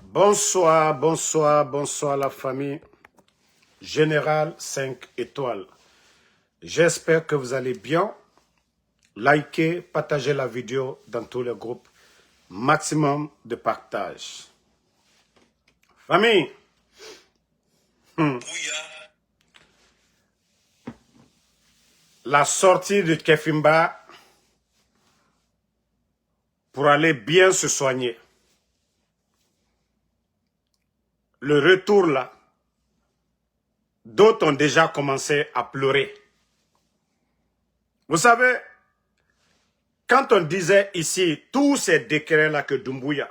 Bonsoir, bonsoir, bonsoir la famille. Général 5 étoiles. J'espère que vous allez bien. Likez, partagez la vidéo dans tous les groupes. Maximum de partage. Famille. La sortie de Kefimba pour aller bien se soigner. Le retour là, d'autres ont déjà commencé à pleurer. Vous savez, quand on disait ici tous ces décrets-là que Doumbouya,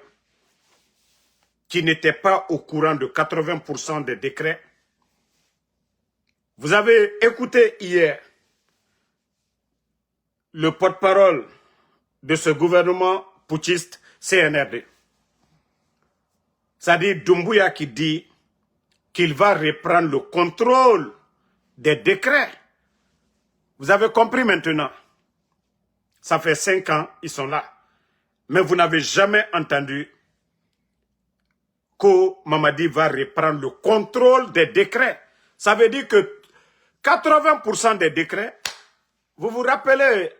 qui n'était pas au courant de 80% des décrets, vous avez écouté hier le porte-parole de ce gouvernement putschiste CNRD. C'est-à-dire Doumbouya qui dit qu'il va reprendre le contrôle des décrets. Vous avez compris maintenant. Ça fait 5 ans, ils sont là. Mais vous n'avez jamais entendu que Mamadi va reprendre le contrôle des décrets. Ça veut dire que 80% des décrets, vous vous rappelez,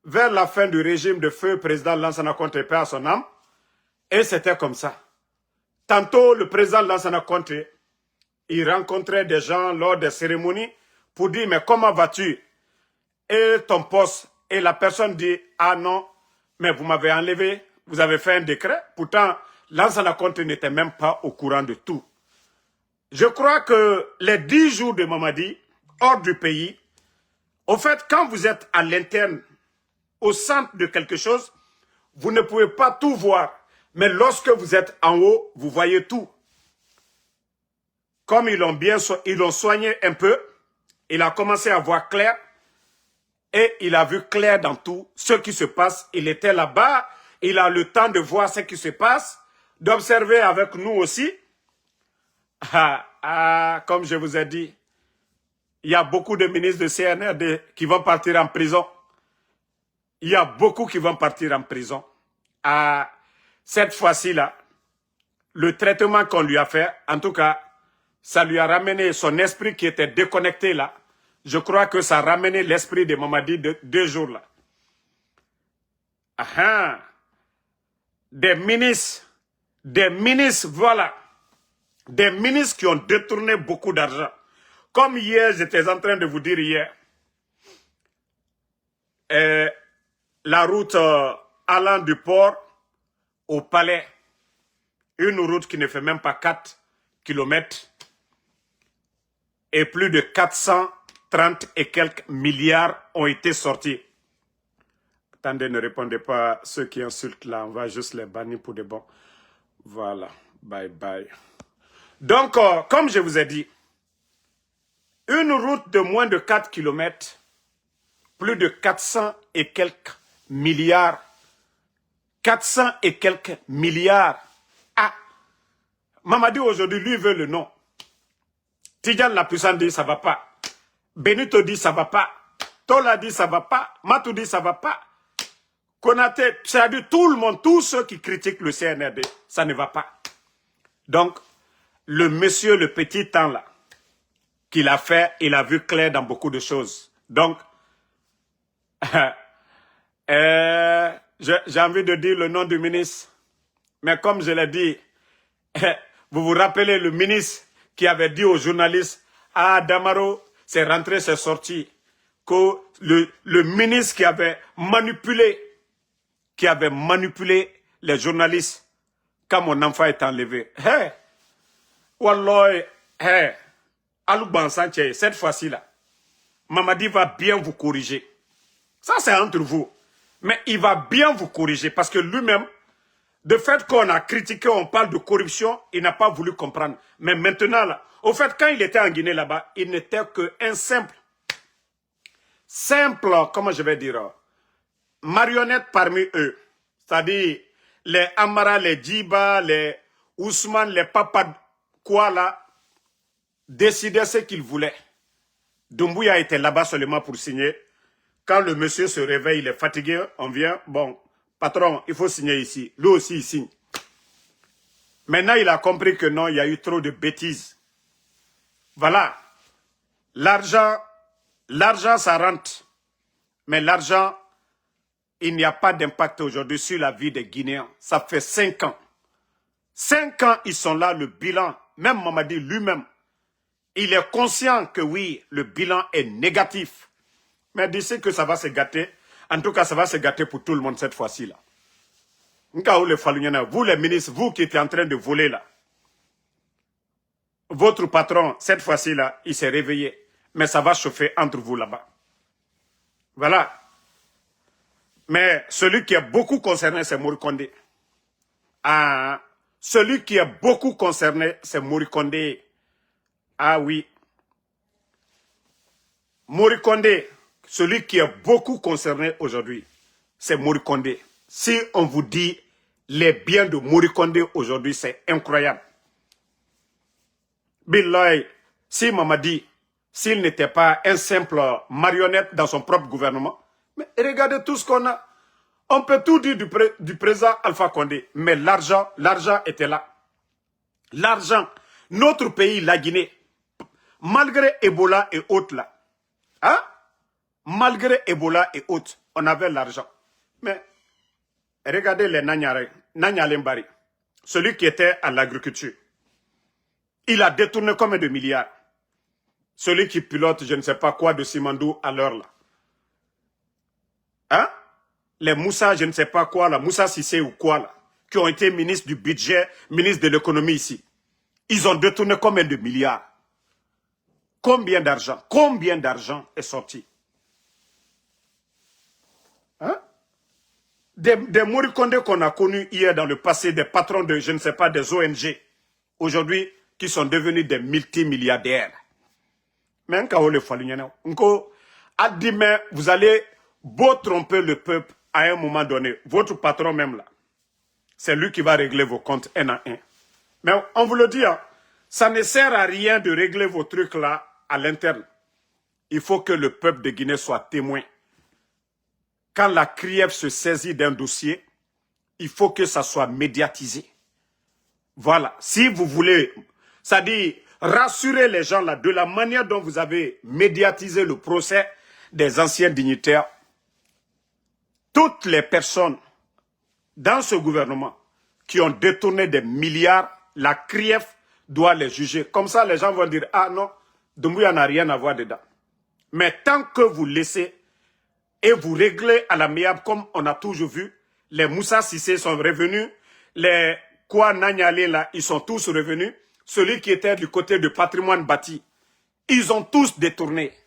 vers la fin du régime de feu, président Lansana Conté perd son âme, et c'était comme ça. Tantôt, le président Lansana Conté, il rencontrait des gens lors des cérémonies pour dire, mais comment vas-tu? Et ton poste, et la personne dit, ah non, mais vous m'avez enlevé, vous avez fait un décret. Pourtant, Lansana Conté n'était même pas au courant de tout. Je crois que les 10 jours de Mamadi, hors du pays, au fait, quand vous êtes à l'interne, au centre de quelque chose, vous ne pouvez pas tout voir. Mais lorsque vous êtes en haut, vous voyez tout. Comme ils l'ont soigné un peu, il a commencé à voir clair. Et il a vu clair dans tout ce qui se passe. Il était là-bas. Il a le temps de voir ce qui se passe, d'observer avec nous aussi. Comme je vous ai dit, il y a beaucoup de ministres de CNRD qui vont partir en prison. Il y a beaucoup qui vont partir en prison. Cette fois-ci-là, le traitement qu'on lui a fait, en tout cas, ça lui a ramené son esprit qui était déconnecté là. Je crois que ça a ramené l'esprit de Mamadi de 2 jours là. Des ministres, voilà. Des ministres qui ont détourné beaucoup d'argent. Comme hier, j'étais en train de vous dire hier, la route allant du port au palais, une route qui ne fait même pas 4 kilomètres, et plus de 430 et quelques milliards ont été sortis. Attendez, ne répondez pas à ceux qui insultent là, on va juste les bannir pour de bon. Voilà, bye bye. Donc, comme je vous ai dit, une route de moins de 4 kilomètres, plus de 400 et quelques milliards. 400 et quelques milliards. Mamadi aujourd'hui, lui veut le nom. Tidjane la puissante dit ça va pas. Benito dit ça va pas. Tola dit ça va pas. Matou dit ça va pas. Konaté, c'est-à-dire tout le monde, tous ceux qui critiquent le CNRD, ça ne va pas. Donc, le monsieur, le petit temps là, qu'il a fait, il a vu clair dans beaucoup de choses. Donc, j'ai envie de dire le nom du ministre. Mais comme je l'ai dit, vous vous rappelez le ministre qui avait dit aux journalistes, Damaro, c'est rentré, c'est sorti, que le ministre qui avait manipulé les journalistes quand mon enfant est enlevé. Wallah, Alouban Sanchez, cette fois-ci-là, Mamadi va bien vous corriger. Ça, c'est entre vous. Mais il va bien vous corriger parce que lui-même, de fait qu'on a critiqué, on parle de corruption, il n'a pas voulu comprendre. Mais maintenant, là, au fait, quand il était en Guinée là-bas, il n'était qu'un simple, comment je vais dire, marionnette parmi eux. C'est-à-dire, les Amara, les Djiba, les Ousmane, les Papa, quoi là, décidaient ce qu'ils voulaient. Doumbouya était là-bas seulement pour signer. Quand le monsieur se réveille, il est fatigué, on vient, bon, patron, il faut signer ici. Lui aussi, il signe. Maintenant, il a compris que non, il y a eu trop de bêtises. Voilà. L'argent, ça rentre. Mais l'argent, il n'y a pas d'impact aujourd'hui sur la vie des Guinéens. Ça fait 5 ans. 5 ans, ils sont là, le bilan. Même Mamadi lui-même, il est conscient que oui, le bilan est négatif. Mais d'ici que ça va se gâter, en tout cas, ça va se gâter pour tout le monde cette fois-ci. Vous les ministres, vous qui êtes en train de voler là, votre patron, cette fois-ci là, il s'est réveillé. Mais ça va chauffer entre vous là-bas. Voilà. Mais celui qui est beaucoup concerné, c'est Mori Kondé. Ah, celui qui est beaucoup concerné, c'est Mori Kondé. Ah oui. Mori Kondé, celui qui est beaucoup concerné aujourd'hui, c'est Mori Kondé. Si on vous dit les biens de Mori Kondé aujourd'hui, c'est incroyable. Billahi, si Mamadi, s'il n'était pas un simple marionnette dans son propre gouvernement, mais regardez tout ce qu'on a. On peut tout dire du président Alpha Condé, mais l'argent était là. L'argent, notre pays, la Guinée, malgré Ebola et autres là, hein? Malgré Ebola et autres, on avait l'argent. Mais regardez les Nanyalembari, celui qui était à l'agriculture. Il a détourné combien de milliards? Celui qui pilote je ne sais pas quoi de Simandou à l'heure là. Hein? Les Moussa, je ne sais pas quoi là, Moussa Sissé ou quoi là, qui ont été ministres du budget, ministres de l'économie ici. Ils ont détourné combien de milliards? Combien d'argent? Combien d'argent est sorti? Hein? Des Mori Kondé qu'on a connus hier dans le passé, des patrons de, je ne sais pas, des ONG, aujourd'hui, qui sont devenus des multimilliardaires. Mais vous allez beau tromper le peuple à un moment donné. Votre patron même là, c'est lui qui va régler vos comptes un à un. Mais on vous le dit, hein, ça ne sert à rien de régler vos trucs là à l'interne. Il faut que le peuple de Guinée soit témoin. Quand la CRIEF se saisit d'un dossier, il faut que ça soit médiatisé. Voilà. Si vous voulez, ça dit rassurer les gens là de la manière dont vous avez médiatisé le procès des anciens dignitaires. Toutes les personnes dans ce gouvernement qui ont détourné des milliards, la CRIEF doit les juger. Comme ça, les gens vont dire, ah non, Doumbouya n'a rien à voir dedans. Mais tant que vous laissez et vous réglez à l'amiable, comme on a toujours vu, les Moussa Sissé sont revenus, les Kwa Nanyale là, ils sont tous revenus, celui qui était du côté du patrimoine bâti, ils ont tous détourné.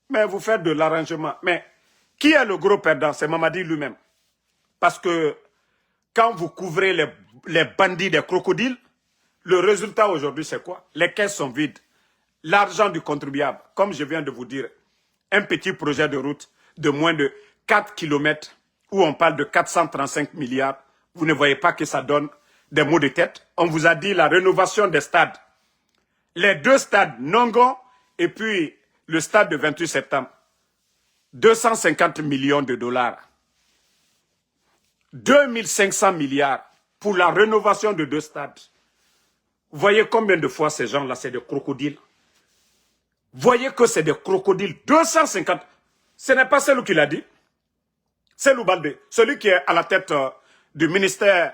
Mais vous faites de l'arrangement. Mais qui est le gros perdant? C'est Mamadi lui-même. Parce que quand vous couvrez les bandits des crocodiles, le résultat aujourd'hui c'est quoi? Les caisses sont vides. L'argent du contribuable, comme je viens de vous dire, un petit projet de route de moins de 4 km où on parle de 435 milliards, vous ne voyez pas que ça donne des maux de tête. On vous a dit la rénovation des stades. Les 2 stades, Nongon et puis le stade de 28 septembre. 250 millions de dollars. 2500 milliards pour la rénovation de 2 stades. Vous voyez combien de fois ces gens-là, c'est des crocodiles. Voyez que c'est des crocodiles. 250. Ce n'est pas celui qui l'a dit. C'est Loubalde. Celui qui est à la tête du ministère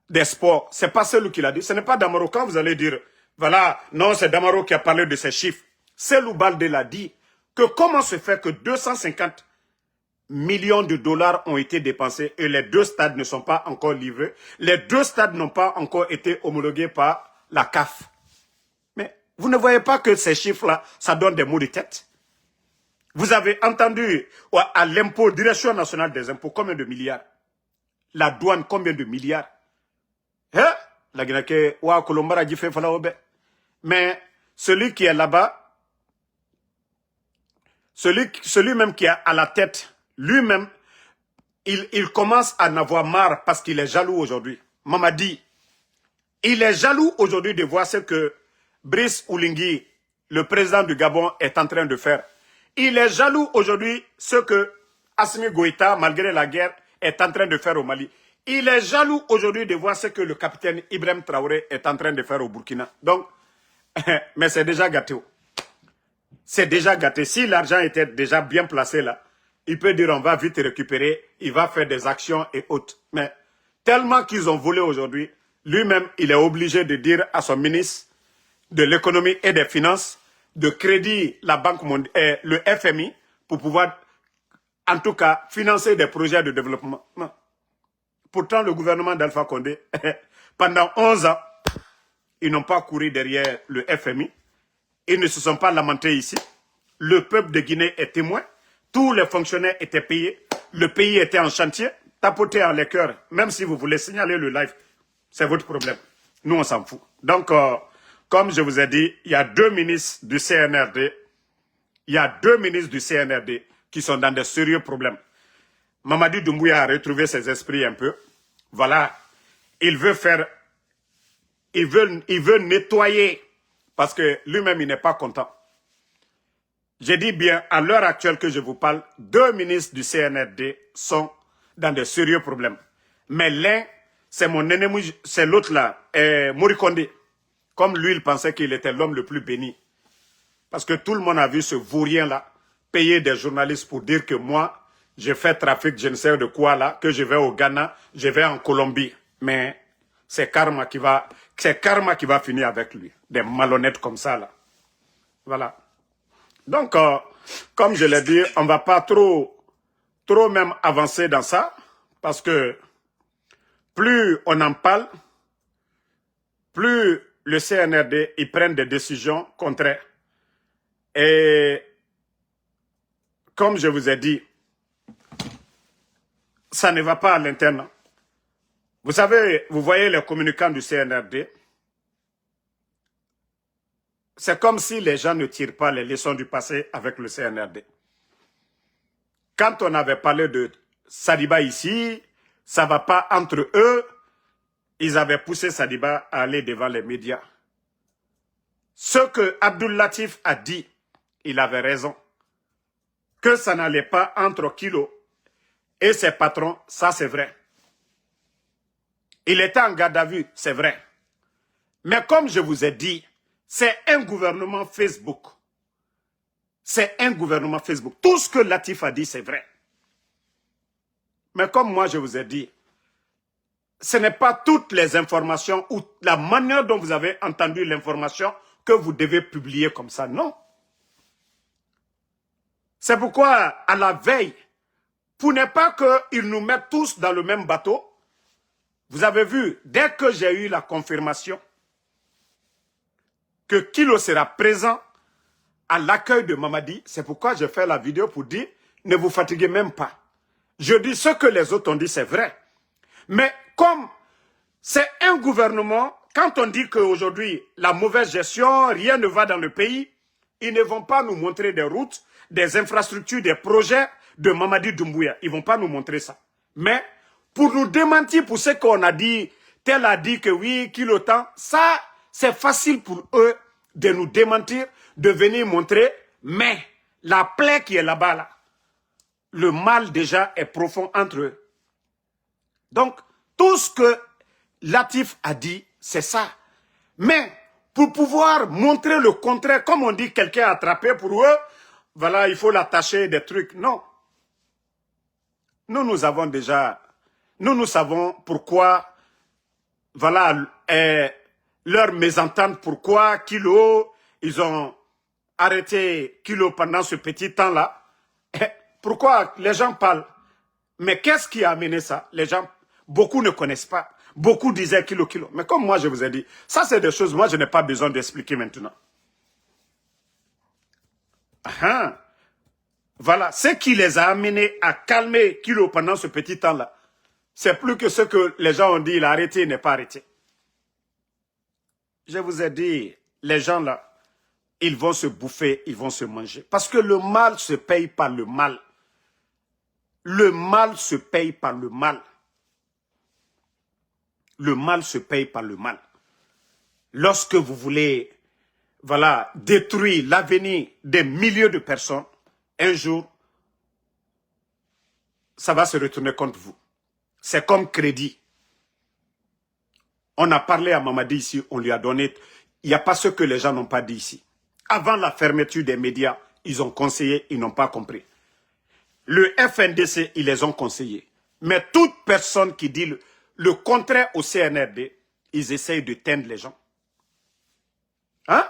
des Sports. Ce n'est pas celui qui l'a dit. Ce n'est pas Damaro. Quand vous allez dire, voilà, non, c'est Damaro qui a parlé de ces chiffres. C'est Loubalde l'a dit. Que comment se fait que 250 millions de dollars ont été dépensés et les 2 stades ne sont pas encore livrés. Les 2 stades n'ont pas encore été homologués par la CAF. Mais vous ne voyez pas que ces chiffres-là, ça donne des maux de tête? Vous avez entendu à l'impôt, Direction nationale des impôts, combien de milliards? La douane, combien de milliards? Hein? La Guinée, Colombara, mais celui qui est là-bas, celui même qui est à la tête, lui-même, il commence à en avoir marre parce qu'il est jaloux aujourd'hui. Mamadi, il est jaloux aujourd'hui de voir ce que Brice Oulingui, le président du Gabon, est en train de faire. Il est jaloux aujourd'hui ce que Assimi Goïta, malgré la guerre, est en train de faire au Mali. Il est jaloux aujourd'hui de voir ce que le capitaine Ibrahim Traoré est en train de faire au Burkina. Donc, mais c'est déjà gâté. C'est déjà gâté. Si l'argent était déjà bien placé là, il peut dire on va vite récupérer, il va faire des actions et autres. Mais tellement qu'ils ont volé aujourd'hui, lui-même, il est obligé de dire à son ministre de l'économie et des finances de crédit la Banque mondiale, le FMI, pour pouvoir, en tout cas, financer des projets de développement. Non. Pourtant, le gouvernement d'Alpha Condé, pendant 11 ans, ils n'ont pas couru derrière le FMI. Ils ne se sont pas lamentés ici. Le peuple de Guinée est témoin. Tous les fonctionnaires étaient payés. Le pays était en chantier. Tapotez en les cœurs. Même si vous voulez signaler le live, c'est votre problème. Nous, on s'en fout. Donc, comme je vous ai dit, il y a 2 ministres du CNRD. Il y a 2 ministres du CNRD qui sont dans de sérieux problèmes. Mamadi Doumbouya a retrouvé ses esprits un peu. Voilà. Il veut faire... Il veut nettoyer. Parce que lui-même, il n'est pas content. J'ai dit bien, à l'heure actuelle que je vous parle, 2 ministres du CNRD sont dans de sérieux problèmes. Mais l'un, c'est mon ennemi, c'est l'autre là, Morikonde. Comme lui, il pensait qu'il était l'homme le plus béni. Parce que tout le monde a vu ce vaurien là, payer des journalistes pour dire que moi, j'ai fait trafic, je ne sais de quoi là, que je vais au Ghana, je vais en Colombie. Mais c'est karma qui va finir avec lui. Des malhonnêtes comme ça là. Voilà. Donc, comme je l'ai dit, on ne va pas trop même avancer dans ça, parce que plus on en parle, plus le CNRD, ils prennent des décisions contraires. Et comme je vous ai dit, ça ne va pas à l'interne. Vous savez, vous voyez les communicants du CNRD, c'est comme si les gens ne tirent pas les leçons du passé avec le CNRD. Quand on avait parlé de Sadiba ici, ça ne va pas entre eux, ils avaient poussé Sadiba à aller devant les médias. Ce que Abdoul Latif a dit, il avait raison. Que ça n'allait pas entre Kilo et ses patrons, ça c'est vrai. Il était en garde à vue, c'est vrai. Mais comme je vous ai dit, c'est un gouvernement Facebook. C'est un gouvernement Facebook. Tout ce que Latif a dit, c'est vrai. Mais comme moi je vous ai dit, ce n'est pas toutes les informations ou la manière dont vous avez entendu l'information que vous devez publier comme ça, non. C'est pourquoi, à la veille, pour ne pas qu'ils nous mettent tous dans le même bateau, vous avez vu, dès que j'ai eu la confirmation que Kilo sera présent à l'accueil de Mamadi, c'est pourquoi j'ai fait la vidéo pour dire, ne vous fatiguez même pas. Je dis ce que les autres ont dit, c'est vrai. Mais comme c'est un gouvernement, quand on dit qu'aujourd'hui, la mauvaise gestion, rien ne va dans le pays, ils ne vont pas nous montrer des routes, des infrastructures, des projets de Mamadi Doumbouya. Ils ne vont pas nous montrer ça. Mais pour nous démentir, pour ce qu'on a dit, tel a dit que oui, Kilo temps, ça, c'est facile pour eux de nous démentir, de venir montrer, mais la plaie qui est là-bas, là, le mal déjà est profond entre eux. Donc, tout ce que Latif a dit, c'est ça. Mais, pour pouvoir montrer le contraire, comme on dit, quelqu'un a attrapé pour eux, voilà, il faut l'attacher des trucs. Non. Nous avons déjà, nous savons pourquoi, voilà, leur mésentente, pourquoi Kilo, ils ont arrêté Kilo pendant ce petit temps-là. Pourquoi les gens parlent? Mais qu'est-ce qui a amené ça? Les gens, beaucoup ne connaissent pas. Beaucoup disaient Kilo. Mais comme moi je vous ai dit, ça c'est des choses, moi je n'ai pas besoin d'expliquer maintenant. Voilà, ce qui les a amenés à calmer Kilo pendant ce petit temps-là, c'est plus que ce que les gens ont dit, il a arrêté, il n'est pas arrêté. Je vous ai dit, les gens là, ils vont se bouffer, ils vont se manger. Parce que le mal se paye par le mal. Le mal se paye par le mal. Le mal se paye par le mal. Lorsque vous voulez, voilà, détruire l'avenir des milliers de personnes, un jour, ça va se retourner contre vous. C'est comme crédit. On a parlé à Mamadi ici, on lui a donné. Il n'y a pas ce que les gens n'ont pas dit ici. Avant la fermeture des médias, ils ont conseillé, ils n'ont pas compris. Le FNDC, ils les ont conseillés. Mais toute personne qui dit le contraire au CNRD, ils essayent de teindre les gens. Hein?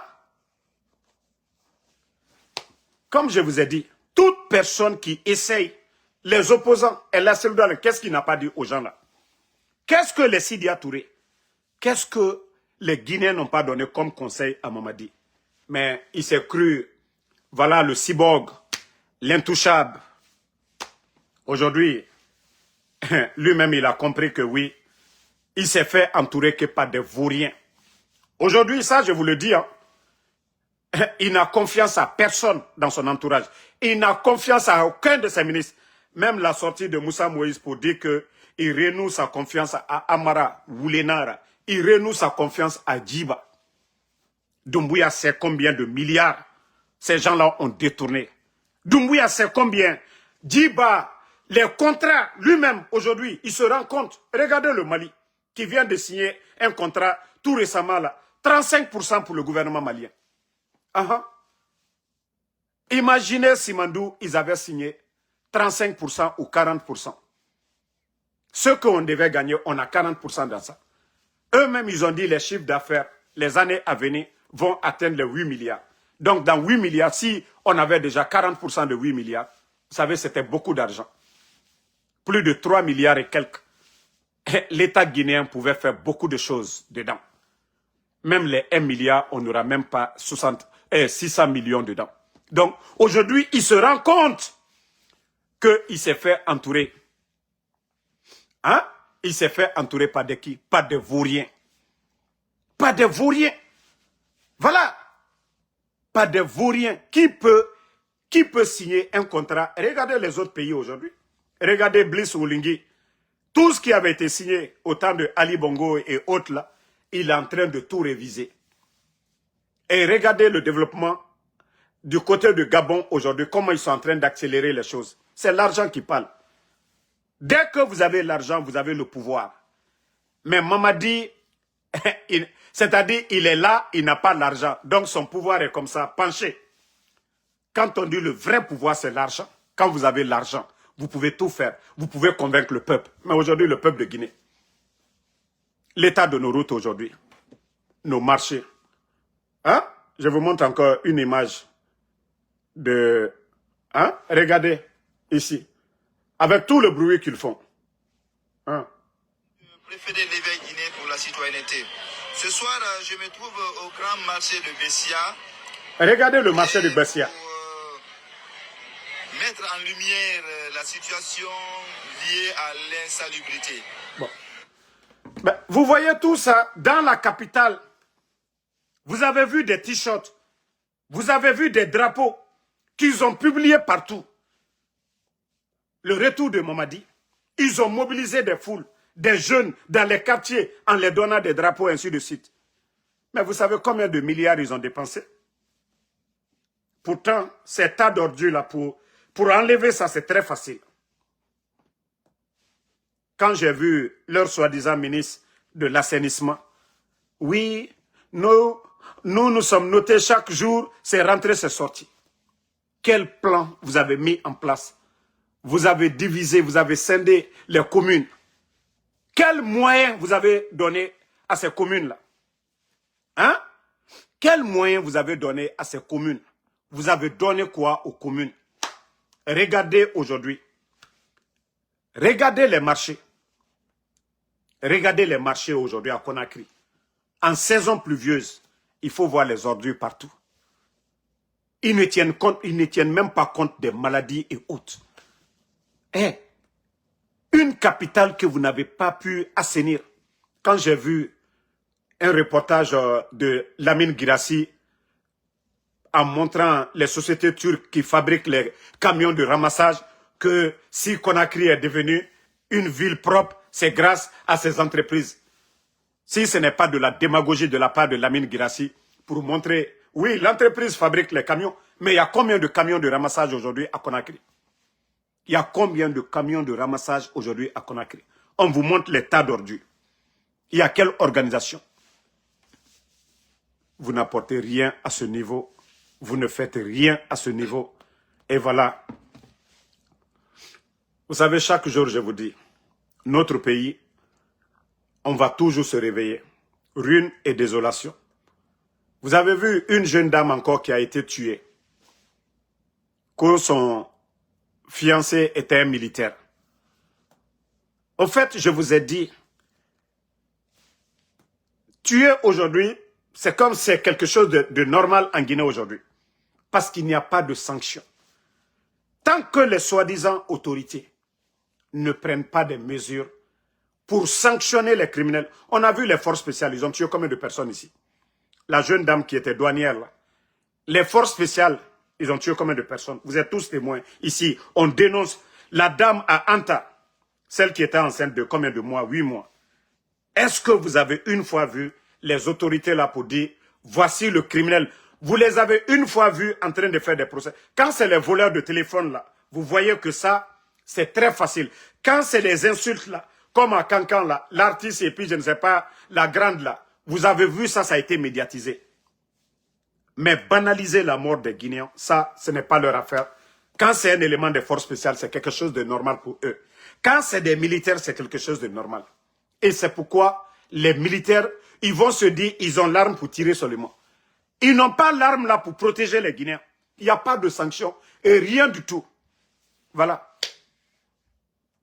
Comme je vous ai dit, toute personne qui essaye, les opposants, qu'est-ce qu'il n'a pas dit aux gens là? Qu'est-ce que les Sidia Touré, qu'est-ce que les Guinéens n'ont pas donné comme conseil à Mamadi? Mais il s'est cru, voilà le cyborg, l'intouchable. Aujourd'hui, lui-même il a compris que oui, il s'est fait entourer que par des vauriens. Aujourd'hui, ça je vous le dis, hein, il n'a confiance à personne dans son entourage. Il n'a confiance à aucun de ses ministres. Même la sortie de Moussa Moïse pour dire qu'il renoue sa confiance à Amara, Woulenara. Il renoue sa confiance à Djiba. Doumbouya sait combien de milliards ces gens-là ont détourné. Doumbouya sait combien. Djiba, les contrats, lui-même, aujourd'hui, il se rend compte. Regardez le Mali, qui vient de signer un contrat tout récemment, là, 35% pour le gouvernement malien. Imaginez Simandou, ils avaient signé 35% ou 40%. Ce qu'on devait gagner, on a 40% dans ça. Eux-mêmes, ils ont dit les chiffres d'affaires, les années à venir, vont atteindre les 8 milliards. Donc, dans 8 milliards, si on avait déjà 40% de 8 milliards, vous savez, c'était beaucoup d'argent. Plus de 3 milliards et quelques. L'État guinéen pouvait faire beaucoup de choses dedans. Même les 1 milliard, on n'aura même pas 600 millions dedans. Donc, aujourd'hui, il se rend compte qu'il s'est fait entourer. Hein? Il s'est fait entourer par des qui? Par des vauriens. Pas des vauriens. Voilà. Pas des vauriens. Qui peut signer un contrat? Regardez les autres pays aujourd'hui. Regardez Bliss Oulingui. Tout ce qui avait été signé au temps de Ali Bongo et autres là, il est en train de tout réviser. Et regardez le développement du côté de Gabon aujourd'hui, comment ils sont en train d'accélérer les choses. C'est l'argent qui parle. Dès que vous avez l'argent, vous avez le pouvoir. Mais Mamadi, c'est-à-dire il est là, il n'a pas l'argent. Donc son pouvoir est comme ça, penché. Quand on dit le vrai pouvoir, c'est l'argent. Quand vous avez l'argent, vous pouvez tout faire. Vous pouvez convaincre le peuple. Mais aujourd'hui, le peuple de Guinée, l'état de nos routes aujourd'hui, nos marchés. Hein? Je vous montre encore une image de... Hein? Regardez, ici. Avec tout le bruit qu'ils font. Hein? Préféré l'éveil Guinée pour la citoyenneté. Ce soir, je me trouve au grand marché de Bessia. Regardez le marché de Bessia. Pour mettre en lumière la situation liée à l'insalubrité. Bon. Ben, vous voyez tout ça dans la capitale. Vous avez vu des t-shirts. Vous avez vu des drapeaux qu'ils ont publiés partout. Le retour de Mamadi. Ils ont mobilisé des foules, des jeunes dans les quartiers en les donnant des drapeaux, ainsi de suite. Mais vous savez combien de milliards ils ont dépensé? Pourtant, ces tas d'ordures là, pour enlever ça, c'est très facile. Quand j'ai vu leur soi-disant ministre de l'assainissement, oui, nous sommes notés chaque jour, c'est rentré, c'est sorti. Quel plan vous avez mis en place? Vous avez divisé, vous avez scindé les communes. Quels moyens vous avez donné à ces communes-là? Hein? Quels moyens vous avez donné à ces communes? Vous avez donné quoi aux communes? Regardez aujourd'hui. Regardez les marchés. Regardez les marchés aujourd'hui à Conakry. En saison pluvieuse, il faut voir les ordures partout. Ils ne tiennent même pas compte des maladies et autres. Eh, une capitale que vous n'avez pas pu assainir. Quand j'ai vu un reportage de Lamine Girassi en montrant les sociétés turques qui fabriquent les camions de ramassage, que si Conakry est devenue une ville propre, c'est grâce à ces entreprises. Si ce n'est pas de la démagogie de la part de Lamine Girassi pour montrer, oui, l'entreprise fabrique les camions, mais il y a combien de camions de ramassage aujourd'hui à Conakry? Il y a combien de camions de ramassage aujourd'hui à Conakry? On vous montre les tas d'ordures. Il y a quelle organisation? Vous n'apportez rien à ce niveau. Vous ne faites rien à ce niveau. Et voilà. Vous savez, chaque jour, je vous dis, notre pays, on va toujours se réveiller. Ruine et désolation. Vous avez vu une jeune dame encore qui a été tuée. Que son fiancé était un militaire. Au fait, je vous ai dit, tuer aujourd'hui, c'est comme c'est quelque chose de normal en Guinée aujourd'hui. Parce qu'il n'y a pas de sanction. Tant que les soi-disant autorités ne prennent pas des mesures pour sanctionner les criminels. On a vu les forces spéciales, ils ont tué combien de personnes ici? La jeune dame qui était douanière là. Les forces spéciales, ils ont tué combien de personnes? Vous êtes tous témoins. Ici, on dénonce la dame à Anta, celle qui était enceinte de combien de mois? 8 mois. Est-ce que vous avez une fois vu les autorités là pour dire, voici le criminel? Vous les avez une fois vus en train de faire des procès. Quand c'est les voleurs de téléphone là, vous voyez que ça, c'est très facile. Quand c'est les insultes là, comme à Cancan là, l'artiste et puis je ne sais pas, la grande là, vous avez vu ça, ça a été médiatisé. Mais banaliser la mort des Guinéens, ça, ce n'est pas leur affaire. Quand c'est un élément des forces spéciales, c'est quelque chose de normal pour eux. Quand c'est des militaires, c'est quelque chose de normal. Et c'est pourquoi les militaires, ils vont se dire, ils ont l'arme pour tirer seulement. Ils n'ont pas l'arme là pour protéger les Guinéens. Il n'y a pas de sanctions et rien du tout. Voilà.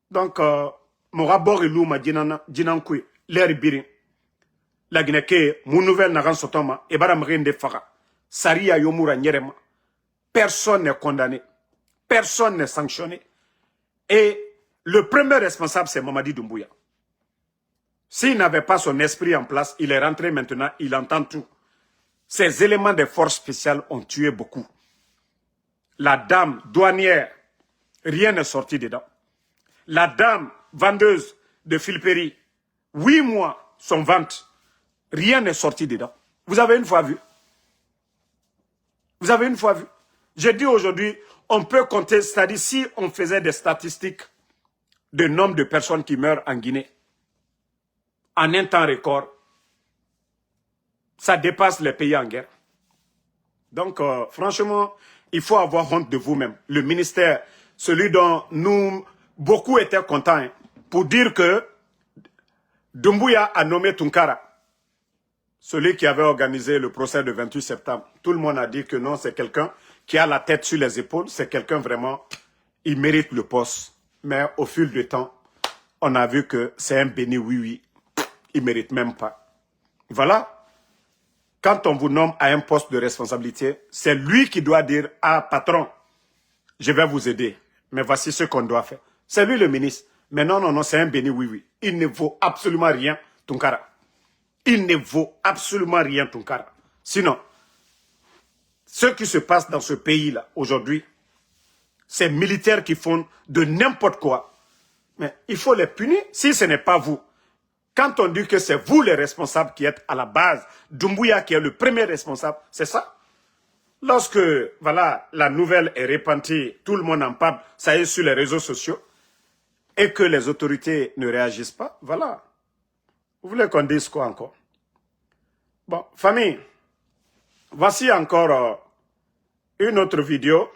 Donc, mon rapport est lourd, ma dinankui, l'air birin. La Guinée, mon nouvelle n'a sotoma, et bara mrende fara. Saria yomura nyerema. Personne n'est condamné. Personne n'est sanctionné. Et le premier responsable, c'est Mamadi Doumbouya. S'il n'avait pas son esprit en place, il est rentré maintenant, il entend tout. Ces éléments des forces spéciales ont tué beaucoup. La dame douanière, rien n'est sorti dedans. La dame vendeuse de Filperi, 8 mois, son vente, rien n'est sorti dedans. Vous avez une fois vu? Vous avez une fois vu? J'ai dit aujourd'hui, on peut compter, c'est-à-dire si on faisait des statistiques de nombre de personnes qui meurent en Guinée, en un temps record, ça dépasse les pays en guerre. Donc, franchement, il faut avoir honte de vous-même. Le ministère, celui dont nous, beaucoup étaient contents, hein, pour dire que Doumbouya a nommé Tunkara, celui qui avait organisé le procès de 28 septembre. Tout le monde a dit que non, c'est quelqu'un qui a la tête sur les épaules, c'est quelqu'un vraiment, il mérite le poste. Mais au fil du temps, on a vu que c'est un béni oui-oui. Il ne mérite même pas. Voilà. Quand on vous nomme à un poste de responsabilité, c'est lui qui doit dire « Ah, patron, je vais vous aider. Mais voici ce qu'on doit faire. » C'est lui le ministre. Mais non, non, non, c'est un béni oui-oui. Il ne vaut absolument rien, Tunkara. Il ne vaut absolument rien, Tunkara. Sinon, ce qui se passe dans ce pays-là, aujourd'hui, ces militaires qui font de n'importe quoi. Mais il faut les punir si ce n'est pas vous. Quand on dit que c'est vous les responsables qui êtes à la base, Doumbouya qui est le premier responsable, c'est ça. Lorsque voilà, la nouvelle est répandue, tout le monde en parle, ça est sur les réseaux sociaux, et que les autorités ne réagissent pas, voilà. Vous voulez qu'on dise quoi encore? Bon, famille, voici encore une autre vidéo.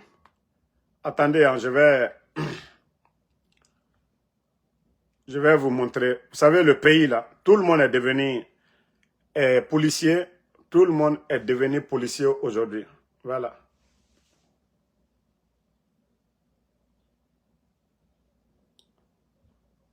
Attendez, hein, je vais vous montrer. Vous savez, le pays là, tout le monde est devenu policier. Tout le monde est devenu policier aujourd'hui. Voilà.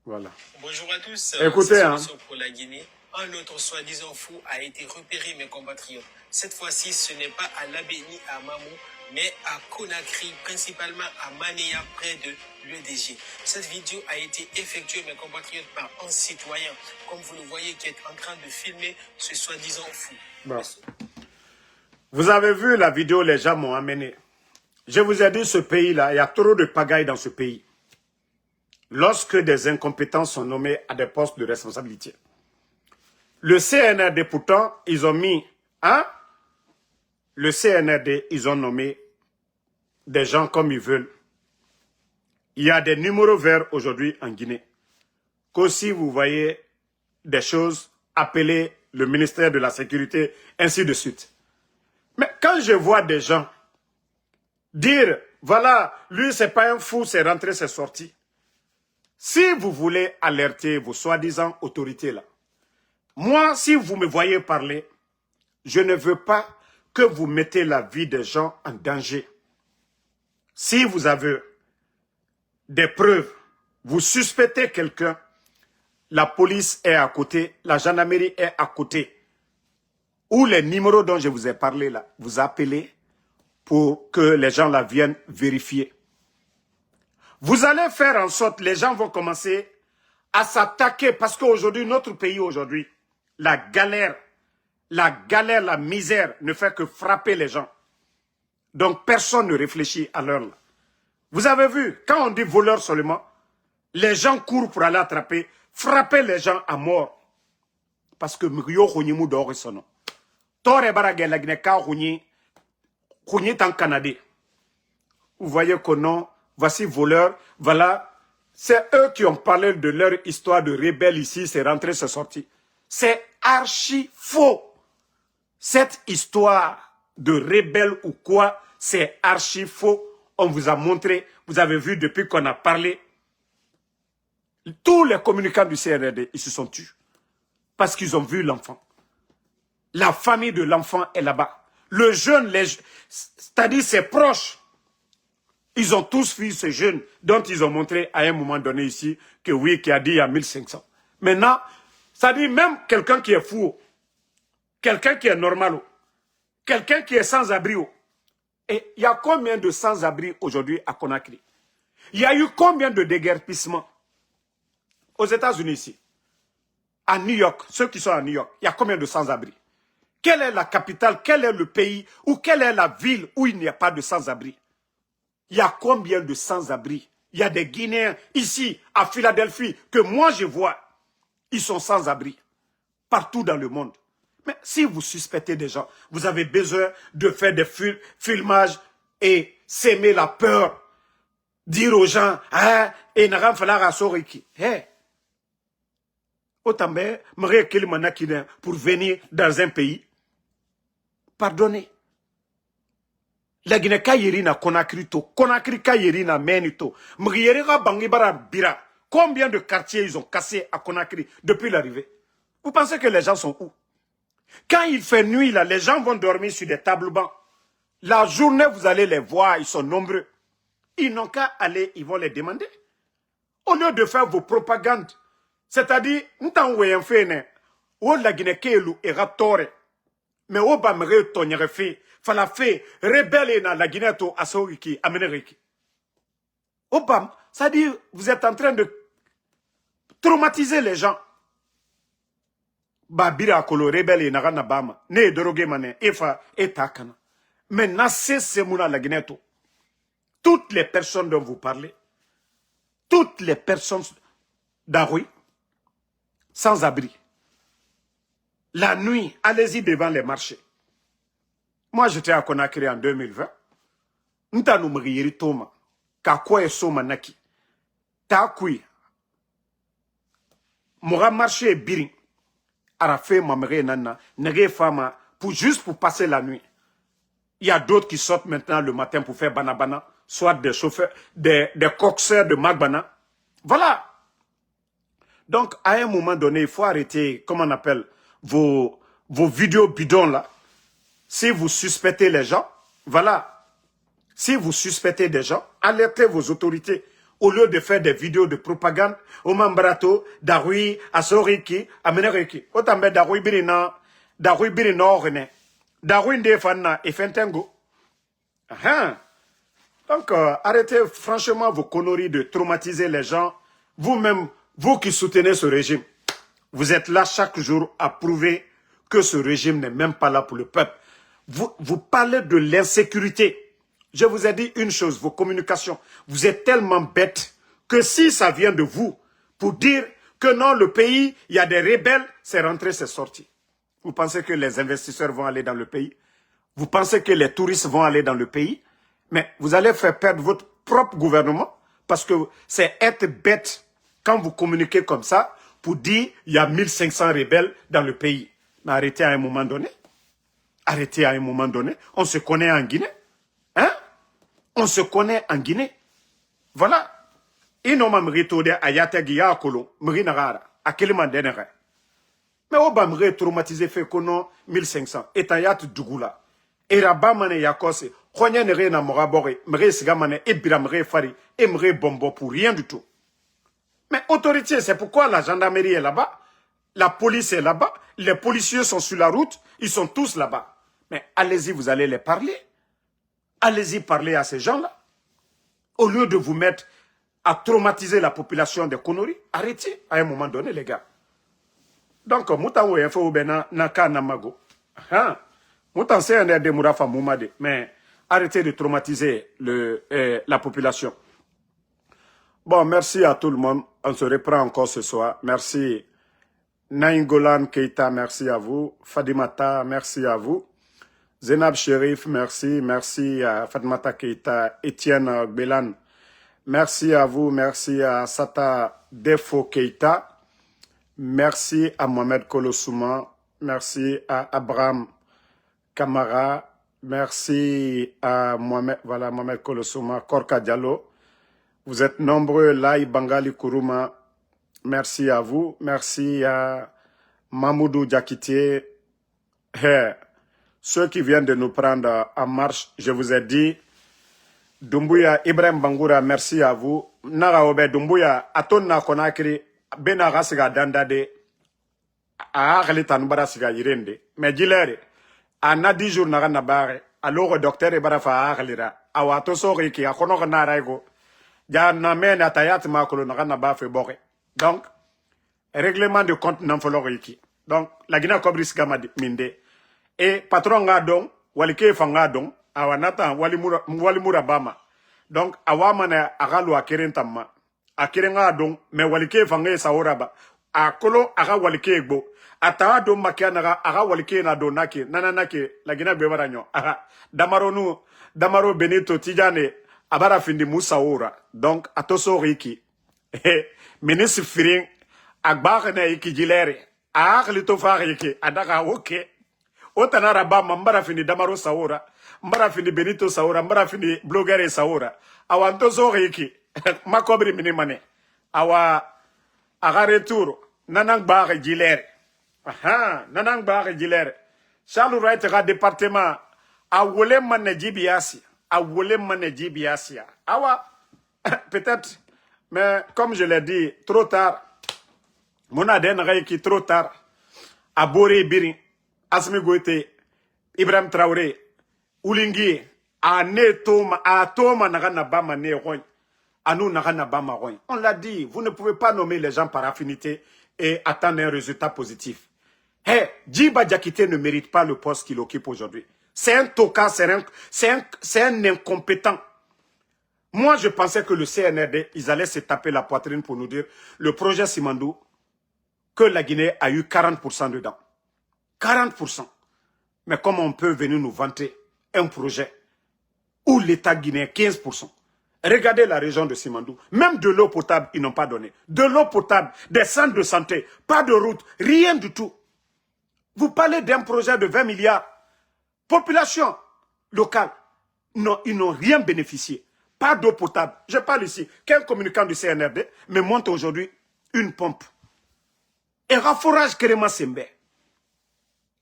Voilà. Bonjour à tous. Écoutez, hein. Pour la Guinée, un autre soi-disant fou a été repéré, mes compatriotes. Cette fois-ci, ce n'est pas à Labéni, à Mamou, mais à Conakry, principalement à Manéa, près de l'EDG. Cette vidéo a été effectuée, mes compatriotes, par un citoyen, comme vous le voyez, qui est en train de filmer ce soi-disant fou. Bon. Vous avez vu la vidéo, les gens m'ont amené. Je vous ai dit, ce pays-là, il y a trop de pagaille dans ce pays. Lorsque des incompétents sont nommés à des postes de responsabilité. Le CNRD, pourtant, ils ont mis, hein? Le CNRD, ils ont nommé des gens comme ils veulent. Il y a des numéros verts aujourd'hui en Guinée. qu'aussi vous voyez des choses, appelez le ministère de la Sécurité, ainsi de suite. Mais quand je vois des gens dire, voilà, lui c'est pas un fou, c'est rentré, c'est sorti. Si vous voulez alerter vos soi-disant autorités là, moi, si vous me voyez parler, je ne veux pas que vous mettez la vie des gens en danger. Si vous avez des preuves, vous suspectez quelqu'un, la police est à côté, la gendarmerie est à côté. Ou les numéros dont je vous ai parlé là, vous appelez pour que les gens là viennent vérifier. Vous allez faire en sorte, les gens vont commencer à s'attaquer parce qu'aujourd'hui, notre pays aujourd'hui, la galère, la misère ne fait que frapper les gens. Donc personne ne réfléchit à l'heure là. Vous avez vu, quand on dit voleur seulement, les gens courent pour aller attraper, frapper les gens à mort. Parce que Mrio Khounyimou dort son Tore Baragé la Guinée-Ka Khouny en Canada. Vous voyez que non, voici voleur, voilà. C'est eux qui ont parlé de leur histoire de rebelle ici, c'est rentré, c'est sorti. C'est archi faux. Cette histoire de rebelle ou quoi, c'est archi faux. On vous a montré, vous avez vu depuis qu'on a parlé. Tous les communicants du CNRD, ils se sont tus. Parce qu'ils ont vu l'enfant. La famille de l'enfant est là-bas. Le jeune, c'est-à-dire ses proches, ils ont tous vu ce jeune dont ils ont montré à un moment donné ici que oui, qui a dit il y a 1500. Maintenant, ça dit même quelqu'un qui est fou, quelqu'un qui est normal, quelqu'un qui est sans-abri. Et il y a combien de sans-abri aujourd'hui à Conakry? Il y a eu combien de déguerpissements aux États-Unis ici? À New York, ceux qui sont à New York, il y a combien de sans-abri? Quelle est la capitale, quel est le pays ou quelle est la ville où il n'y a pas de sans-abri? Il y a combien de sans-abri? Il y a des Guinéens ici, à Philadelphie, que moi je vois, ils sont sans-abri, partout dans le monde. Mais si vous suspectez des gens, vous avez besoin de faire des filmages et s'aimer la peur, dire aux gens, ah, et n'a falloir à Soriki. Hé! Autant pour venir dans un pays, pardonnez. La Guinée Kayerina Conakry to, Conakry Kayerina Menito, Mriera Bangibara Bira. Combien de quartiers ils ont cassés à Conakry depuis l'arrivée? Vous pensez que les gens sont où? Quand il fait nuit, là, les gens vont dormir sur des tables bancs. La journée, vous allez les voir, ils sont nombreux. Ils n'ont qu'à aller, ils vont les demander. Au lieu de faire vos propagandes, c'est-à-dire, nous avons fait, où la Guinée Kayelu est raptoré. Mais où bamere tonyere fait, fala fait, rebelle na la Guinée to asoriki, ameneriki. Obam, ça dit, vous êtes en train de traumatiser les gens. Babira kolo rebelle na gana bama, ne drogue mané, efa etakana. Maintenant, c'est mouna la Guinée to. Toutes les personnes dont vous parlez, toutes les personnes d'Aroui, sans abri. La nuit, allez-y devant les marchés. Moi, j'étais à Conakry en 2020. Nous avons mourir Thomas. Kakwa et Soma Naki. Takui. Mora marché birin. Arafé mamere nana. Nege fama. Juste pour passer la nuit. Il y a d'autres qui sortent maintenant le matin pour faire banabana. Soit des chauffeurs, des coxeurs de Magbana. Voilà. Donc, à un moment donné, il faut arrêter, comment on appelle, vos vidéos bidons là. Si vous suspectez les gens, voilà. Si vous suspectez des gens, alertez vos autorités. Au lieu de faire des vidéos de propagande, au Mambrato, Darui, Asoriki, Ameneriki. Autant Darui Birina, Darui Birina Orne, Darui Ndefana et Fentengo. Donc, arrêtez franchement vos conneries de traumatiser les gens. Vous-même, vous qui soutenez ce régime, vous êtes là chaque jour à prouver que ce régime n'est même pas là pour le peuple. Vous parlez de l'insécurité. Je vous ai dit une chose, vos communications. Vous êtes tellement bêtes que si ça vient de vous, pour dire que non, le pays, il y a des rebelles, c'est rentré, c'est sorti. Vous pensez que les investisseurs vont aller dans le pays? Vous pensez que les touristes vont aller dans le pays? Mais vous allez faire perdre votre propre gouvernement parce que c'est être bête quand vous communiquez comme ça pour dire il y a 1500 rebelles dans le pays. Mais arrêtez à un moment donné. Arrêtez à un moment donné. On se connaît en Guinée. Hein? On se connaît en Guinée. Voilà. Inoma mrito de ayate giya kolo, mrinagara, akeliman denere. Mais on va me traumatiser fait qu'on 1500. Et ayat dugula. Et rabamane yakose, khonya nere na morabore, mre sigamane, et biramre fari, et mre bombo pour rien du tout. Mais autorité, c'est pourquoi la gendarmerie est là-bas, la police est là-bas, les policiers sont sur la route, ils sont tous là-bas. Mais allez-y, vous allez les parler. Allez-y parler à ces gens-là. Au lieu de vous mettre à traumatiser la population de conneries, arrêtez à un moment donné, les gars. Donc, moutango y'a fait au bena naka namago. Moutan c'est un de mourafa moumade, mais arrêtez de traumatiser la population. Bon, merci à tout le monde. On se reprend encore ce soir. Merci. Nainggolan Keita, merci à vous. Fadimata, merci à vous. Zenab Sherif, merci. Merci à Fadimata Keita. Etienne Belan, merci à vous. Merci à Sata Defo Keita. Merci à Mohamed Kolosouma. Merci à Abraham Kamara. Merci à Mohamed Kolosouma. Korka Diallo. Vous êtes nombreux. Lai Bangali Kuruma. Merci à vous. Merci à Mamoudou Diakité. Ceux qui viennent de nous prendre en marche, je vous ai dit, Doumbouya, Ibrahim Bangoura, merci à vous. Naraobe Doumbouya, Atonna Konakri, Benara Siga Dandade, Aarli Tanubara Siga Yirende. Mais Gilere, à Nadi Jour Naranabare, alors docteur Ebarafa Aarlira, Awato Soriki, à Konor Naraigo, Yanamene Atayat Makolo Naranabafe Bore. Donc, règlement de compte Namfoloriki. Donc, la Guinée Cobris Gama Minde. Et patron Ngadong, Walike Fangadong, Awanata, Walimura Bama. Donc, Awamane Agalu Akerentama. Akerengadong, mais Walike Fangé Saoraba. Akolo Aga Walike Egbo. Ataado Makianaga, Aga Walike Nadonaki, Nananaki, la Guinée Bevaranyo. Damaro Benito Tidjane, Abara Findi Moussaoura. Donc, Atoso Riki. Ministre Firing, Agbarne Iki Gilere, Aglito Fariki, Adaka Oke. Otanara Bama, Mbara Findi Damaro Saoura, Mbara Findi Benito Saoura, Mbara Findi Blogere Saoura. Awanto Zoriki, Makobri Minimane. Awa Aga Retour, Nanang Bare Gilere. Nanang Bare Gilere. Charles Wright, département, Awole Mane Jibiasi. Awole Mane Jibiasi. Awa, peut-être. Mais comme je l'ai dit, trop tard, mon aden qui trop tard, Abore Biri, Asmi Goïté, Ibrahim Traoré, Oulingi, Toma Nagana Bama Neroy, Anou Nagana Bama Roy. On l'a dit, vous ne pouvez pas nommer les gens par affinité et attendre un résultat positif. Djiba Diakité ne mérite pas le poste qu'il occupe aujourd'hui. C'est un toka, c'est un incompétent. Moi, je pensais que le CNRD, ils allaient se taper la poitrine pour nous dire le projet Simandou, que la Guinée a eu 40% dedans. 40%. Mais comment on peut venir nous vanter un projet où l'État guinéen 15%? Regardez la région de Simandou. Même de l'eau potable, ils n'ont pas donné. De l'eau potable, des centres de santé, pas de route, rien du tout. Vous parlez d'un projet de 20 milliards. Population locale. Non, ils n'ont rien bénéficié. Pas d'eau potable. Je parle ici qu'un communicant du CNRD me montre aujourd'hui une pompe. Et rafforage Kerema Sembe.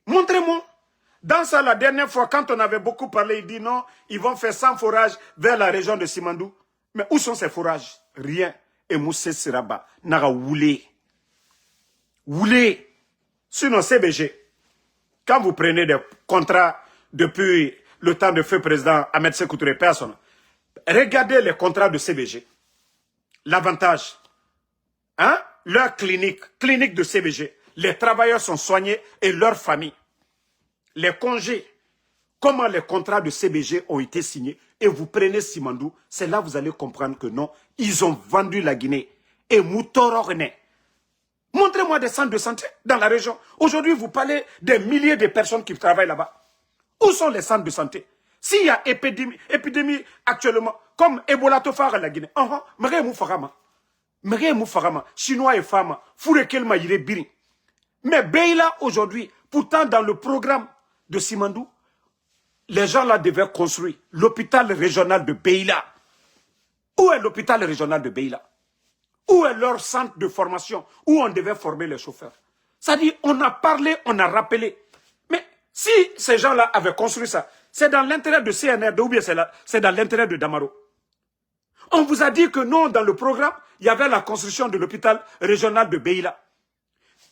Montrez-moi. Dans ça, la dernière fois, quand on avait beaucoup parlé, il dit non, ils vont faire 100 forages vers la région de Simandou. Mais où sont ces forages? Rien. Et Moussé Siraba, Nara Woulé. Woulé. Sinon, CBG. Quand vous prenez des contrats depuis le temps de feu président Ahmed Sékou Touré, personne. Regardez les contrats de CBG. L'avantage. Leur clinique de CBG. Les travailleurs sont soignés et leurs familles. Les congés. Comment les contrats de CBG ont été signés. Et vous prenez Simandou. C'est là que vous allez comprendre que non. Ils ont vendu la Guinée. Et Moutororne. Montrez-moi des centres de santé dans la région. Aujourd'hui, vous parlez des milliers de personnes qui travaillent là-bas. Où sont les centres de santé? S'il y a épidémie actuellement, comme Ebola Tofara la Guinée, Mege Moufagama, Chinois et femmes, Fourekelma Biri. Mais Beila aujourd'hui, pourtant dans le programme de Simandou, les gens là devaient construire l'hôpital régional de Beila. Où est l'hôpital régional de Beila? Où est leur centre de formation où on devait former les chauffeurs? Ça dit, on a parlé, on a rappelé. Mais si ces gens-là avaient construit ça, c'est dans l'intérêt de CNRD ou bien c'est dans l'intérêt de Damaro. On vous a dit que non, dans le programme, il y avait la construction de l'hôpital régional de Beila.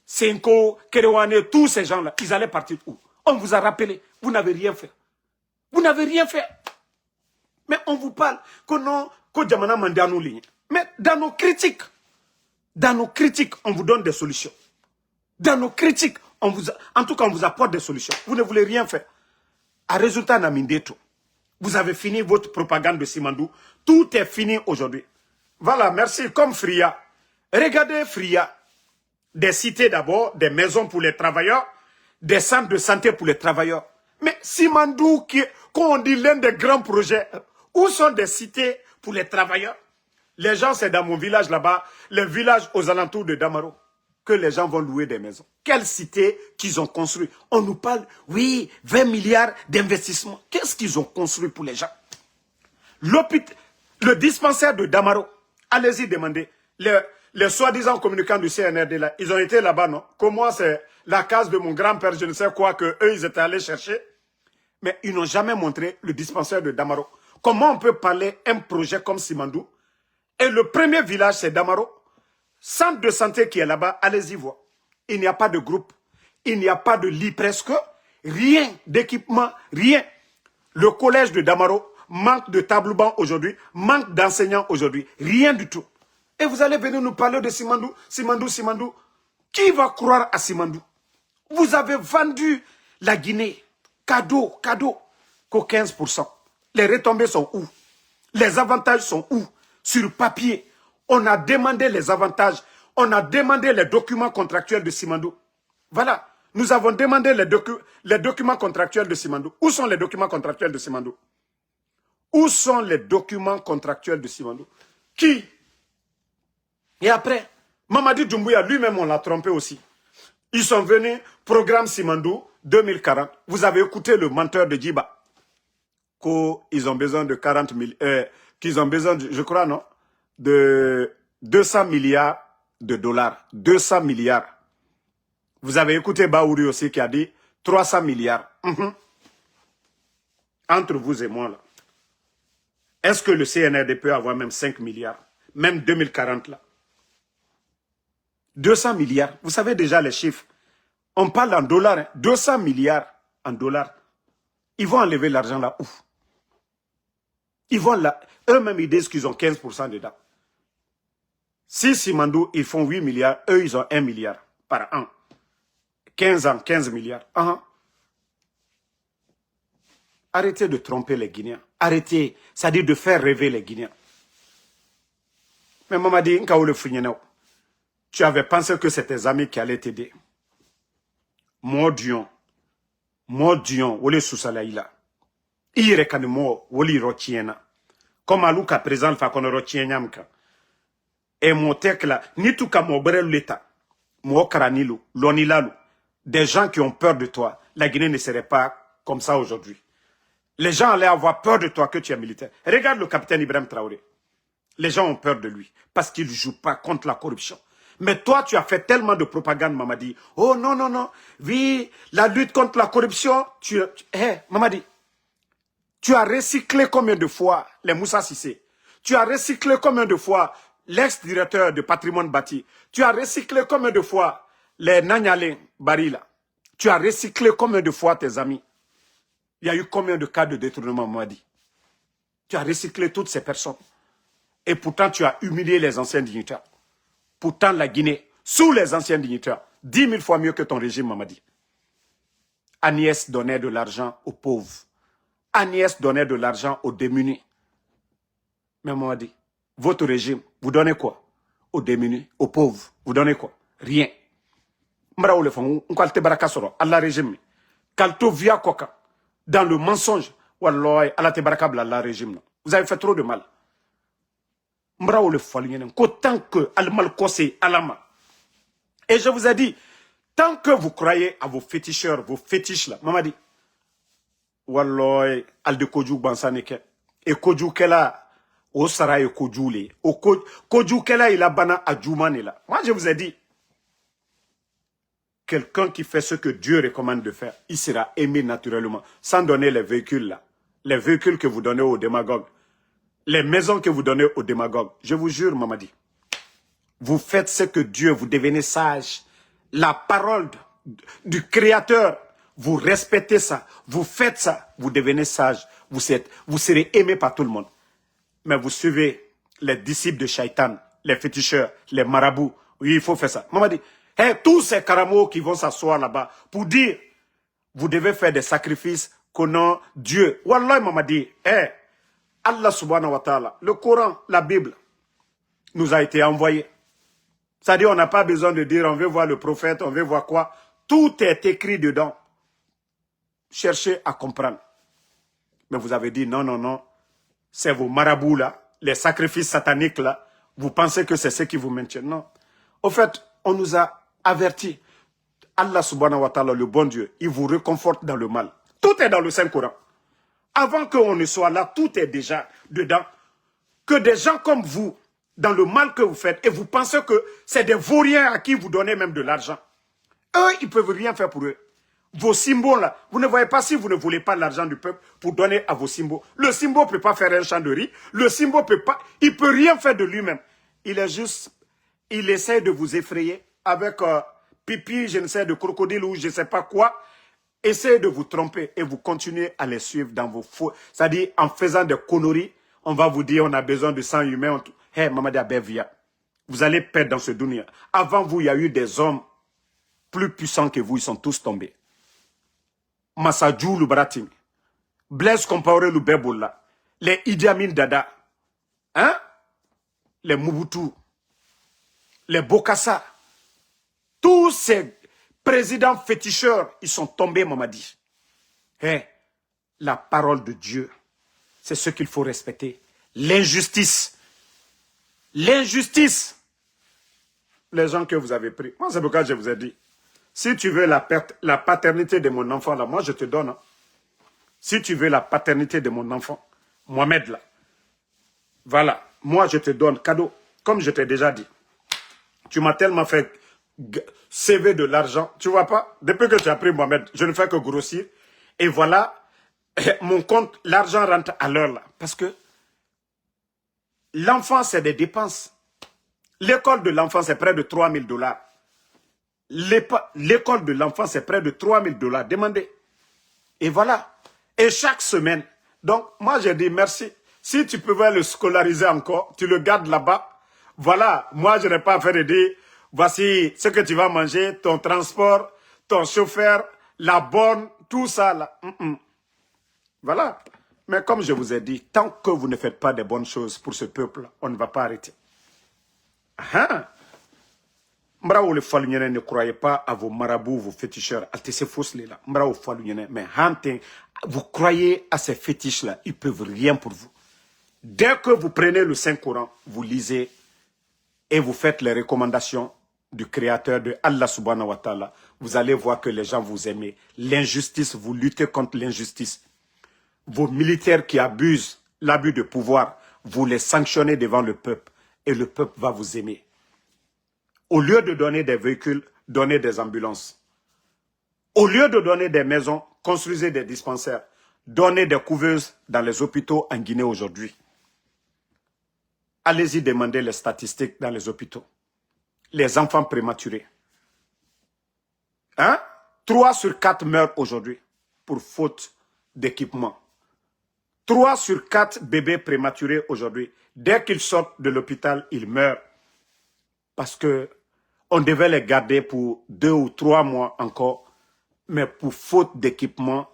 Senko, Kerewane, tous ces gens-là, ils allaient partir où? On vous a rappelé, vous n'avez rien fait. Vous n'avez rien fait. Mais on vous parle que non, que Djamana mande à nos lignes. Mais dans nos critiques, on vous donne des solutions. Dans nos critiques, en tout cas, on vous apporte des solutions. Vous ne voulez rien faire. À résultat, Namindeto, vous avez fini votre propagande de Simandou. Tout est fini aujourd'hui. Voilà, merci. Comme Fria. Regardez Fria. Des cités d'abord, des maisons pour les travailleurs, des centres de santé pour les travailleurs. Mais Simandou, qu'on dit l'un des grands projets, où sont des cités pour les travailleurs? Les gens, c'est dans mon village là-bas, les villages aux alentours de Damaro, que les gens vont louer des maisons. Quelle cité qu'ils ont construit? On nous parle, oui, 20 milliards d'investissements. Qu'est-ce qu'ils ont construit pour les gens? Le dispensaire de Damaro, allez-y demander. Les soi-disant communicants du CNRD, là, ils ont été là-bas, non? Comment c'est la case de mon grand-père, je ne sais quoi, qu'eux, ils étaient allés chercher. Mais ils n'ont jamais montré le dispensaire de Damaro. Comment on peut parler un projet comme Simandou? Et le premier village, c'est Damaro. Centre de santé qui est là-bas, allez-y voir. Il n'y a pas de groupe. Il n'y a pas de lit presque. Rien d'équipement, rien. Le collège de Damaro manque de tableau-banc aujourd'hui, manque d'enseignants aujourd'hui. Rien du tout. Et vous allez venir nous parler de Simandou, Simandou. Qui va croire à Simandou? Vous avez vendu la Guinée. Cadeau, qu'au 15%. Les retombées sont où? Les avantages sont où? Sur papier. On a demandé les avantages. On a demandé les documents contractuels de Simandou. Voilà. Nous avons demandé les documents contractuels de Simandou. Où sont les documents contractuels de Simandou? Où sont les documents contractuels de Simandou? Qui? Et après, Mamadi Doumbouya, lui-même, on l'a trompé aussi. Ils sont venus, programme Simandou 2040. Vous avez écouté le menteur de Djiba. Qu'ils ont besoin de 40 000, qu'ils ont besoin, je crois, non? De 200 milliards de dollars. 200 milliards. Vous avez écouté Baouri aussi qui a dit 300 milliards. Entre vous et moi, là. Est-ce que le CNRD peut avoir même 5 milliards? Même 2040, là. 200 milliards. Vous savez déjà les chiffres. On parle en dollars. Hein. 200 milliards en dollars. Ils vont enlever l'argent là où? Ils vont là. Eux-mêmes, ils disent qu'ils ont 15% dedans. Si Simandou, ils font 8 milliards, eux, ils ont 1 milliard par an. 15 ans, 15 milliards. Arrêtez de tromper les Guinéens. Arrêtez. C'est-à-dire de faire rêver les Guinéens. Mais maman dit, tu avais pensé que c'était tes amis qui allaient t'aider. Mordion, wole sousalaïla. Ire kanimo, woli rotiena. Comme à l'ouka présent, fa kono rotienamka. Et mon tekla, ni tout ka mo brel l'état. Mo karanilu, lonilalu. Des gens qui ont peur de toi. La Guinée ne serait pas comme ça aujourd'hui. Les gens allaient avoir peur de toi que tu es militaire. Regarde le capitaine Ibrahim Traoré. Les gens ont peur de lui parce qu'il ne joue pas contre la corruption. Mais toi, tu as fait tellement de propagande, Mamadi. Oh non, non, non. Oui, la lutte contre la corruption. Mamadi, tu as recyclé combien de fois les Moussa Sissé? Tu as recyclé combien de fois l'ex-directeur de patrimoine bâti? Tu as recyclé combien de fois les Nanyalin Barila? Tu as recyclé combien de fois tes amis? Il y a eu combien de cas de détournement, Mamadi? Tu as recyclé toutes ces personnes. Et pourtant, tu as humilié les anciens dignitaires. Pourtant, la Guinée, sous les anciens dignitaires, 10 000 fois mieux que ton régime, Mamadi. Agnès donnait de l'argent aux pauvres. Agnès donnait de l'argent aux démunis. Mais Mamadi, votre régime, vous donnez quoi? Aux démunis, aux pauvres, vous donnez quoi? Rien. Allah régime. Kalto via koka. Dans le mensonge, Wallah, Allah te barakabla, Allah régime. Vous avez fait trop de mal. M'brao le falingenen. Qu'autant que Al-Mal Kose, Alama. Et je vous ai dit, tant que vous croyez à vos féticheurs, vos fétiches là, maman dit, Walloy, Alde Kojuk Bansaneke, et Kojukela, O Sara et Kojule, O Kojukela il a bana à Djoumanela. Moi je vous ai dit, quelqu'un qui fait ce que Dieu recommande de faire, il sera aimé naturellement, sans donner les véhicules là, les véhicules que vous donnez aux démagogues, les maisons que vous donnez aux démagogues. Je vous jure, Mamadi, vous faites ce que Dieu, vous devenez sage. La parole du Créateur, vous respectez ça, vous faites ça, vous devenez sage, vous serez aimé par tout le monde. Mais vous suivez les disciples de Shaitan, les féticheurs, les marabouts. Oui, il faut faire ça. Maman dit, hey, tous ces caramos qui vont s'asseoir là-bas pour dire, vous devez faire des sacrifices qu'au nom de Dieu. Wallah, maman dit, hey, Allah subhanahu wa ta'ala, le Coran, la Bible, nous a été envoyé. C'est-à-dire, on n'a pas besoin de dire, on veut voir le prophète, on veut voir quoi. Tout est écrit dedans. Cherchez à comprendre. Mais vous avez dit, non, non, non. C'est vos marabouts là, les sacrifices sataniques là. Vous pensez que c'est ce qui vous maintiennent. Non. Au fait, on nous a avertis. Allah subhanahu wa ta'ala, le bon Dieu, il vous réconforte dans le mal. Tout est dans le Saint-Coran. Avant qu'on ne soit là, tout est déjà dedans. Que des gens comme vous, dans le mal que vous faites, et vous pensez que c'est des vauriens à qui vous donnez même de l'argent. Eux, ils ne peuvent rien faire pour eux. Vos symboles là, vous ne voyez pas si vous ne voulez pas l'argent du peuple pour donner à vos symboles. Le symbole ne peut pas faire un champ de riz. Le symbole peut pas, il peut rien faire de lui-même. Il est juste, il essaie de vous effrayer avec pipi, je ne sais, de crocodile ou je ne sais pas quoi. Essayez de vous tromper et vous continuez à les suivre dans vos faux. C'est-à-dire, en faisant des conneries, on va vous dire on a besoin de sang humain. Hey, Mamadi Abevia, vous allez perdre dans ce dunya. Avant vous, il y a eu des hommes plus puissants que vous, ils sont tous tombés. Massadjou Lubaratimi, Blaise Compaoré Lubebola, les Idi Amin Dada, hein? Les Mobutu, les Bokassa, tous ces présidents féticheurs, ils sont tombés, Mamadi. Hey, la parole de Dieu, c'est ce qu'il faut respecter. L'injustice. L'injustice. Les gens que vous avez pris. Moi, c'est pourquoi je vous ai dit. Si tu veux la paternité de mon enfant, là, moi, je te donne. Hein. Si tu veux la paternité de mon enfant, Mohamed, là, voilà, moi, je te donne cadeau. Comme je t'ai déjà dit. Tu m'as tellement fait CV de l'argent. Tu vois pas? Depuis que tu as pris Mohamed, je ne fais que grossir. Et voilà, mon compte, l'argent rentre à l'heure, là. Parce que l'enfant, c'est des dépenses. L'école de l'enfant, c'est près de 3 000 $. L'école de l'enfant, c'est près de 3 000 $. Demandez. Et voilà. Et chaque semaine. Donc, moi, j'ai dit merci. Si tu pouvais le scolariser encore, tu le gardes là-bas. Voilà. Moi, je n'ai pas fait de dire, voici ce que tu vas manger, ton transport, ton chauffeur, la bonne, tout ça là. Voilà. Mais comme je vous ai dit, tant que vous ne faites pas de bonnes choses pour ce peuple, on ne va pas arrêter. Ah. Mbrao le falunyene, ne croyez pas à vos marabouts, vos féticheurs. Altesse fausse là. Mbrao falunyene, mais hantin, vous croyez à ces fétiches là, ils peuvent rien pour vous. Dès que vous prenez le Saint-Coran, vous lisez et vous faites les recommandations du Créateur de Allah subhanahu wa ta'ala, vous allez voir que les gens vous aiment. L'injustice, vous luttez contre l'injustice. Vos militaires qui abusent l'abus de pouvoir, vous les sanctionnez devant le peuple et le peuple va vous aimer. Au lieu de donner des véhicules, donnez des ambulances. Au lieu de donner des maisons, construisez des dispensaires. Donnez des couveuses dans les hôpitaux en Guinée aujourd'hui. Allez-y demander les statistiques dans les hôpitaux. Les enfants prématurés. Hein? 3 sur 4 meurent aujourd'hui pour faute d'équipement. 3 sur 4 bébés prématurés aujourd'hui. Dès qu'ils sortent de l'hôpital, ils meurent. Parce que on devait les garder pour 2 ou 3 mois encore. Mais pour faute d'équipement,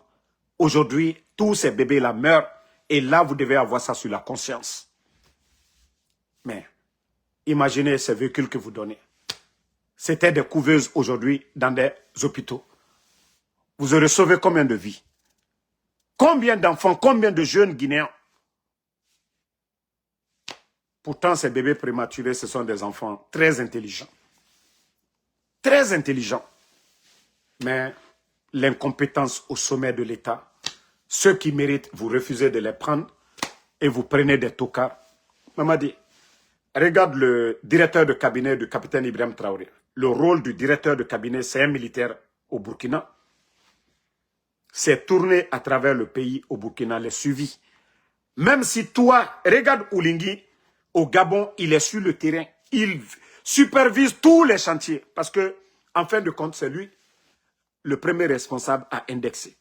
aujourd'hui, tous ces bébés-là meurent. Et là, vous devez avoir ça sur la conscience. Mais imaginez ces véhicules que vous donnez. C'était des couveuses aujourd'hui dans des hôpitaux. Vous aurez sauvé combien de vies? Combien d'enfants, combien de jeunes Guinéens? Pourtant, ces bébés prématurés, ce sont des enfants très intelligents. Très intelligents. Mais l'incompétence au sommet de l'État, ceux qui méritent, vous refusez de les prendre et vous prenez des tocards. Mamadi, regarde le directeur de cabinet du capitaine Ibrahim Traoré. Le rôle du directeur de cabinet, c'est un militaire au Burkina. C'est tourné à travers le pays au Burkina, les suivis. Même si toi, regarde Oulingui, au Gabon, il est sur le terrain. Il supervise tous les chantiers. Parce que, en fin de compte, c'est lui le premier responsable à indexer.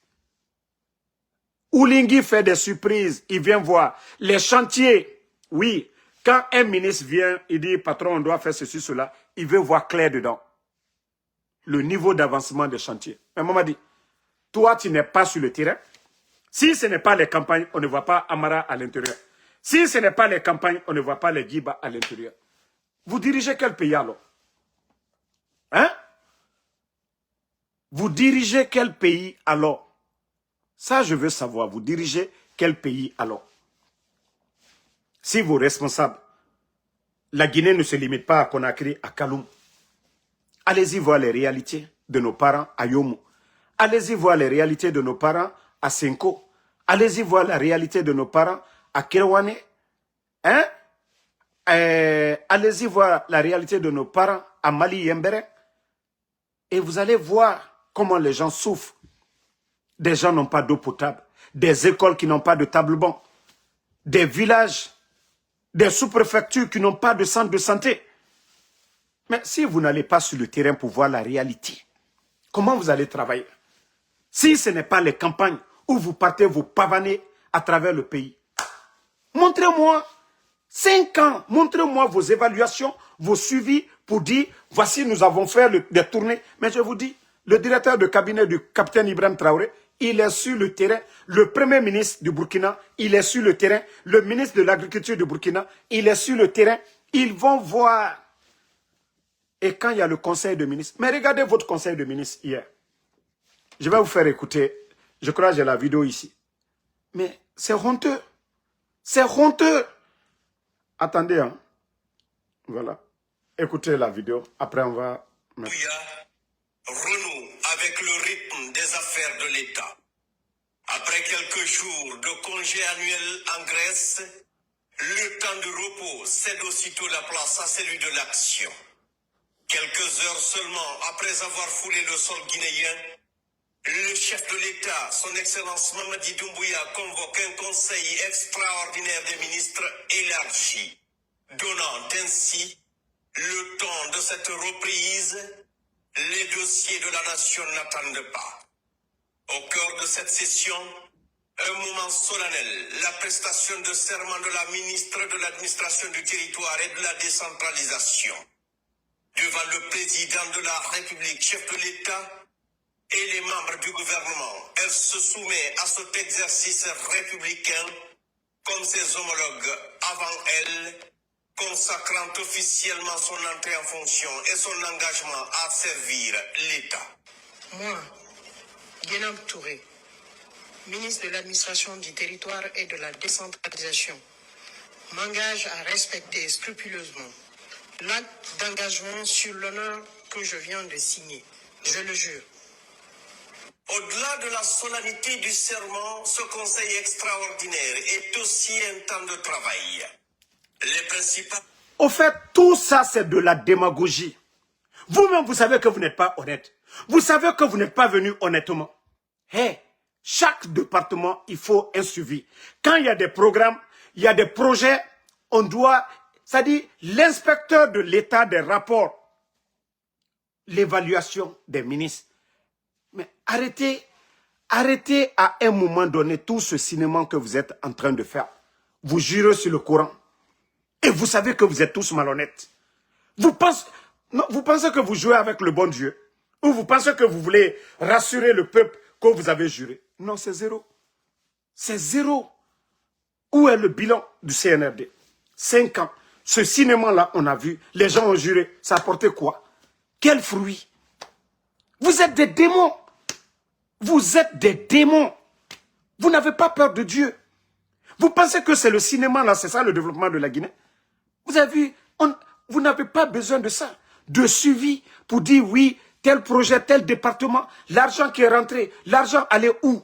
Oulingui fait des surprises. Il vient voir les chantiers. Oui, quand un ministre vient, il dit, patron, on doit faire ceci, cela. Il veut voir clair dedans. Le niveau d'avancement des chantiers. Mais maman dit, toi, tu n'es pas sur le terrain. Si ce n'est pas les campagnes, on ne voit pas Amara à l'intérieur. Si ce n'est pas les campagnes, on ne voit pas les Guiba à l'intérieur. Vous dirigez quel pays alors? Hein? Vous dirigez quel pays alors? Ça, je veux savoir. Vous dirigez quel pays alors? Si vos responsables, la Guinée ne se limite pas à Conakry, à Kaloum. Allez-y voir les réalités de nos parents à Yomo. Allez-y voir les réalités de nos parents à Senko. Allez-y voir la réalité de nos parents à Kerouane. Hein? Allez-y voir la réalité de nos parents à Mali Yembere. Et vous allez voir comment les gens souffrent. Des gens n'ont pas d'eau potable. Des écoles qui n'ont pas de table-banc. Des villages, des sous-préfectures qui n'ont pas de centre de santé. Mais si vous n'allez pas sur le terrain pour voir la réalité, comment vous allez travailler? Si ce n'est pas les campagnes où vous partez vous pavaner à travers le pays. Montrez-moi 5 ans, montrez-moi vos évaluations, vos suivis pour dire, voici nous avons fait des tournées. Mais je vous dis, le directeur de cabinet du capitaine Ibrahim Traoré, il est sur le terrain. Le premier ministre du Burkina, il est sur le terrain. Le ministre de l'Agriculture du Burkina, il est sur le terrain. Ils vont voir. Et quand il y a le conseil de ministres, mais regardez votre conseil de ministres hier. Je vais vous faire écouter. Je crois que j'ai la vidéo ici. Mais c'est honteux. C'est honteux. Attendez, hein. Voilà. Écoutez la vidéo. Après, on va... Renoue avec le rythme des affaires de l'État. Après quelques jours de congé annuel en Grèce, le temps de repos cède aussitôt la place à celui de l'action. Quelques heures seulement après avoir foulé le sol guinéen, le chef de l'État, son Excellence Mamadi Doumbouya, convoque un conseil extraordinaire des ministres élargi, donnant ainsi le temps de cette reprise. Les dossiers de la nation n'attendent pas. Au cœur de cette session, un moment solennel, la prestation de serment de la ministre de l'administration du territoire et de la décentralisation. Devant le président de la République, chef de l'État, et les membres du gouvernement, elle se soumet à cet exercice républicain comme ses homologues avant elle, consacrant officiellement son entrée en fonction et son engagement à servir l'État. Moi, Guénam Touré, ministre de l'Administration du Territoire et de la Décentralisation, m'engage à respecter scrupuleusement l'acte d'engagement sur l'honneur que je viens de signer. Je le jure. Au-delà de la solennité du serment, ce conseil extraordinaire est aussi un temps de travail. Les principales... Au fait, tout ça, c'est de la démagogie. Vous-même, vous savez que vous n'êtes pas honnête. Vous savez que vous n'êtes pas venu honnêtement. Hey, chaque département, il faut un suivi. Quand il y a des programmes, il y a des projets, on doit... C'est-à-dire, l'inspecteur de l'État des rapports, l'évaluation des ministres. Mais arrêtez à un moment donné tout ce cinéma que vous êtes en train de faire. Vous jurez sur le Coran. Et vous savez que vous êtes tous malhonnêtes. Vous pensez que vous jouez avec le bon Dieu? Ou vous pensez que vous voulez rassurer le peuple que vous avez juré? Non, c'est zéro. C'est zéro. Où est le bilan du CNRD? 5 ans. Ce cinéma-là, on a vu, les gens ont juré. Ça apportait quoi? Quel fruit? Vous êtes des démons. Vous êtes des démons. Vous n'avez pas peur de Dieu. Vous pensez que c'est le cinéma là, c'est ça le développement de la Guinée? Vous avez vu, vous n'avez pas besoin de ça, de suivi pour dire oui, tel projet, tel département, l'argent qui est rentré, l'argent allait où?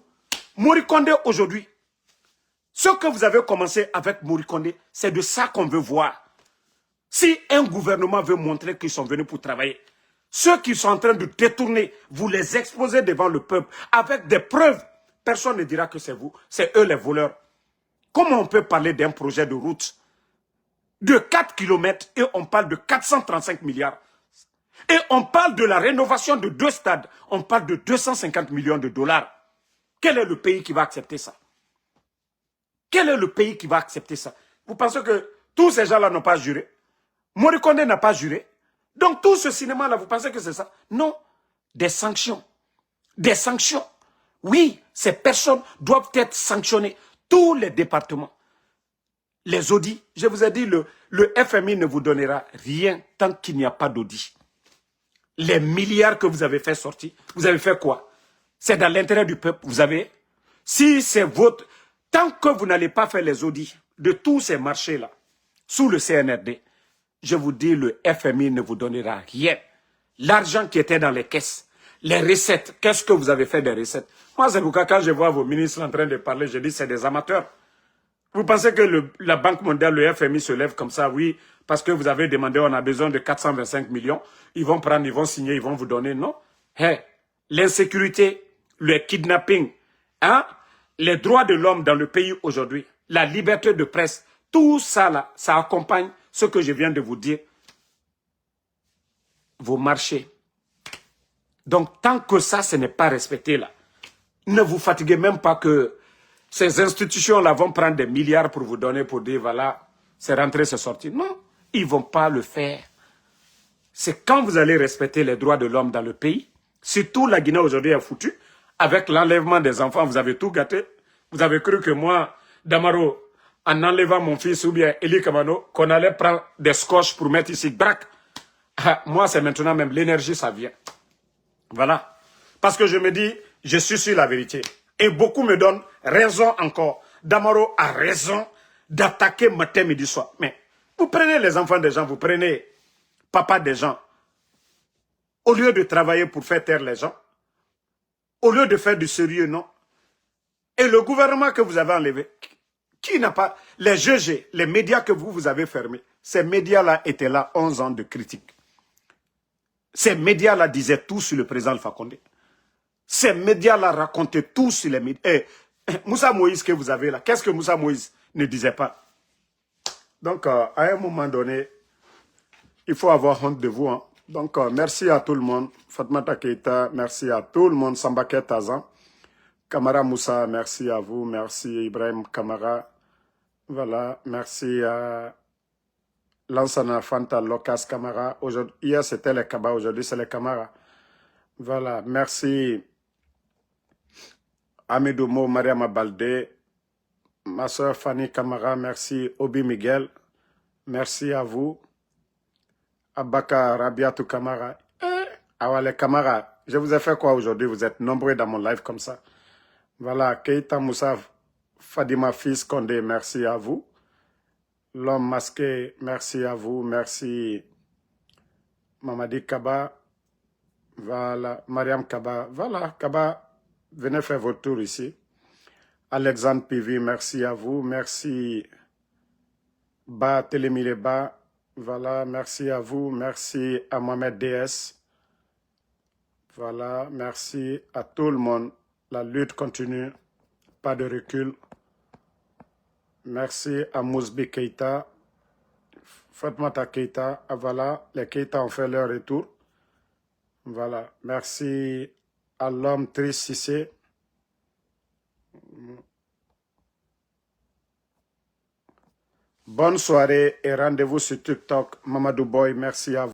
Mori Kondé aujourd'hui, ce que vous avez commencé avec Mori Kondé, c'est de ça qu'on veut voir. Si un gouvernement veut montrer qu'ils sont venus pour travailler, ceux qui sont en train de détourner, vous les exposez devant le peuple avec des preuves. Personne ne dira que c'est vous, c'est eux les voleurs. Comment on peut parler d'un projet de route de 4 km et on parle de 435 milliards? Et on parle de la rénovation de 2 stades, on parle de 250 millions de dollars. Quel est le pays qui va accepter ça? Quel est le pays qui va accepter ça? Vous pensez que tous ces gens-là n'ont pas juré? Mori Kondé n'a pas juré. Donc tout ce cinéma-là, vous pensez que c'est ça? Non. Des sanctions. Des sanctions. Oui, ces personnes doivent être sanctionnées. Tous les départements. Les audits. Je vous ai dit, le FMI ne vous donnera rien tant qu'il n'y a pas d'audit. Les milliards que vous avez fait sortir, vous avez fait quoi? C'est dans l'intérêt du peuple. Vous avez, si c'est votre... Tant que vous n'allez pas faire les audits de tous ces marchés-là, sous le CNRD, je vous dis, le FMI ne vous donnera rien. L'argent qui était dans les caisses, les recettes, qu'est-ce que vous avez fait des recettes? Moi, c'est pourquoi quand je vois vos ministres en train de parler, je dis c'est des amateurs. Vous pensez que la Banque mondiale, le FMI se lève comme ça, oui, parce que vous avez demandé, on a besoin de 425 millions, ils vont prendre, ils vont signer, ils vont vous donner, non? Hey, l'insécurité, le kidnapping, hein? Les droits de l'homme dans le pays aujourd'hui, la liberté de presse, tout ça là, ça accompagne ce que je viens de vous dire. Vos marchés. Donc, tant que ça, ce n'est pas respecté là, ne vous fatiguez même pas que ces institutions-là vont prendre des milliards pour vous donner, pour dire, voilà, c'est rentré, c'est sorti. Non, ils ne vont pas le faire. C'est quand vous allez respecter les droits de l'homme dans le pays, surtout la Guinée aujourd'hui est foutue, avec l'enlèvement des enfants, vous avez tout gâté. Vous avez cru que moi, Damaro, en enlevant mon fils ou bien Eli Kamano, qu'on allait prendre des scotch pour mettre ici, braque. Moi, c'est maintenant même l'énergie, ça vient. Voilà. Parce que je me dis, je suis sur la vérité. Et beaucoup me donnent raison encore. Damaro a raison d'attaquer matin, midi, soir. Mais vous prenez les enfants des gens, vous prenez papa des gens. Au lieu de travailler pour faire taire les gens, au lieu de faire du sérieux, non. Et le gouvernement que vous avez enlevé, qui n'a pas... Les GG, les médias que vous avez fermés, ces médias-là étaient là 11 ans de critique. Ces médias-là disaient tout sur le président Alpha Condé. Ces médias-là racontaient tout sur les médias. Et Moussa Moïse que vous avez là, qu'est-ce que Moussa Moïse ne disait pas? Donc, à un moment donné, il faut avoir honte de vous. Hein. Donc, merci à tout le monde. Fatmata Keita, merci à tout le monde. Sambaké Tazan. Kamara Moussa, merci à vous. Merci Ibrahim Kamara. Voilà, merci à Lansana Fanta Lokas Kamara. Hier, c'était les Kaba, aujourd'hui, c'est les Kamara. Voilà, merci Amidoumo Mariama Baldé. Ma soeur Fanny Kamara, merci Obi Miguel. Merci à vous. Abaka Rabiatou Kamara. Ah les Kamara, je vous ai fait quoi aujourd'hui? Vous êtes nombreux dans mon live comme ça. Voilà, Keita Moussa Fadima Fils Condé, merci à vous. L'homme masqué, merci à vous. Merci Mamadi Kaba. Voilà, Mariam Kaba. Voilà, Kaba, venez faire votre tour ici. Alexandre Pivi, merci à vous. Merci Ba Télémileba. Voilà, merci à vous. Merci à Mohamed DS. Voilà, merci à tout le monde. La lutte continue. Pas de recul. Merci à Mousbi Keita. Fatmata Keita. Ah, voilà, les Keita ont fait leur retour. Voilà, merci à l'homme triste Cissé. Bonne soirée et rendez-vous sur TikTok. Mamadou Boy, merci à vous.